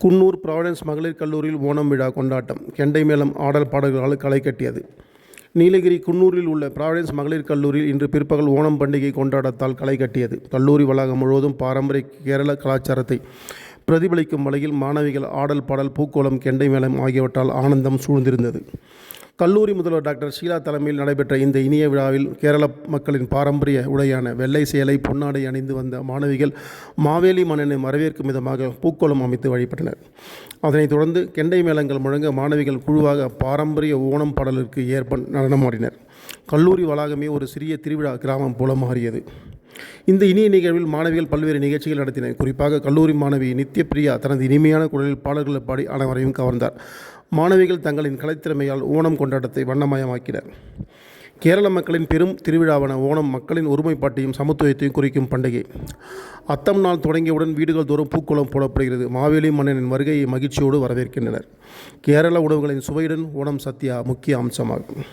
Coonoor providence மகளிர் கல்லூரியில் ஓணம் விழா கொண்டாட்டம். கெண்டை மேளம் ஆடல் பாடல்களால் களை கட்டியது. நீலகிரி குன்னூரில் உள்ள ப்ராவிடன்ஸ் மகளிர் கல்லூரியில் இன்று பிற்பகல் ஓணம் பண்டிகை கொண்டாட்டத்தால் களை கட்டியது. கல்லூரி வளாகம் முழுவதும் பாரம்பரிய கேரள கலாச்சாரத்தை பிரதிபலிக்கும் வகையில் மாணவிகள் ஆடல் பாடல் பூக்கோளம் கெண்டை மேளம் ஆகியவற்றால் ஆனந்தம் சூழ்ந்திருந்தது. கல்லூரி முதல்வர் டாக்டர் ஷீலா தலைமையில் நடைபெற்ற இந்த இனிய விழாவில் கேரள மக்களின் பாரம்பரிய உடையான வெள்ளை சேலை பொன்னாடை அணிந்து வந்த மாணவிகள் மாவேலி மன்னனை வரவேற்கும் விதமாக பூக்கோளம் அமைத்து வழிபட்டனர். அதனைத் தொடர்ந்து கெண்டை மேளங்கள் முழங்க மாணவிகள் குழுவாக பாரம்பரிய ஓணம் பாடலுக்கு ஏற்ப நடனமாடினர். கல்லூரி வளாகமே ஒரு சிறிய திருவிழா கிராமம் போல மாறியது. இந்த இனிய நிகழ்வில் மாணவிகள் பல்வேறு நிகழ்ச்சிகள் நடத்தினர். குறிப்பாக கல்லூரி மாணவி நித்யபிரியா தனது இனிமையான குரலில் பாடல்களை பாடி அனைவரையும் கவர்ந்தார். மாணவிகள் தங்களின் கலைத்திறமையால் ஓணம் கொண்டாட்டத்தை வண்ணமயமாக்கினர். கேரள மக்களின் பெரும் திருவிழாவான ஓணம் மக்களின் ஒருமைப்பாட்டையும் சமத்துவத்தையும் குறிக்கும் பண்டிகை. அத்தம் நாள் தொடங்கியவுடன் வீடுகள் தோறும் பூக்கோளம் போடப்படுகிறது. மாவேலி மன்னனின் வருகையை மகிழ்ச்சியோடு வரவேற்கின்றனர். கேரள உணவுகளின் சுவையுடன் ஓணம் சத்யா முக்கிய அம்சமாகும்.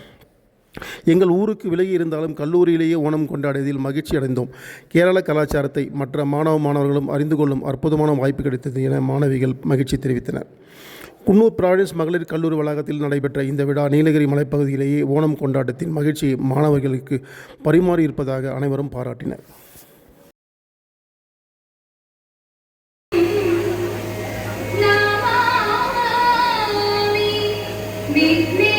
எங்கள் ஊருக்கு விலகி இருந்தாலும் கல்லூரியிலேயே ஓணம் கொண்டாடியதில் மகிழ்ச்சி அடைந்தோம். கேரள கலாச்சாரத்தை மற்ற மாணவர்களும் அறிந்து கொள்ளும் அற்புதமான வாய்ப்பு கிடைத்தது என மாணவிகள் மகிழ்ச்சி தெரிவித்தனர். குன்னூர் ப்ராவிடன்ஸ் மகளிர் கல்லூரி வளாகத்தில் நடைபெற்ற இந்த விழா நீலகிரி மலைப்பகுதியிலேயே ஓணம் கொண்டாட்டத்தின் மகிழ்ச்சியை மாணவர்களுக்கு பரிமாறி இருப்பதாக அனைவரும் பாராட்டினர். Vighne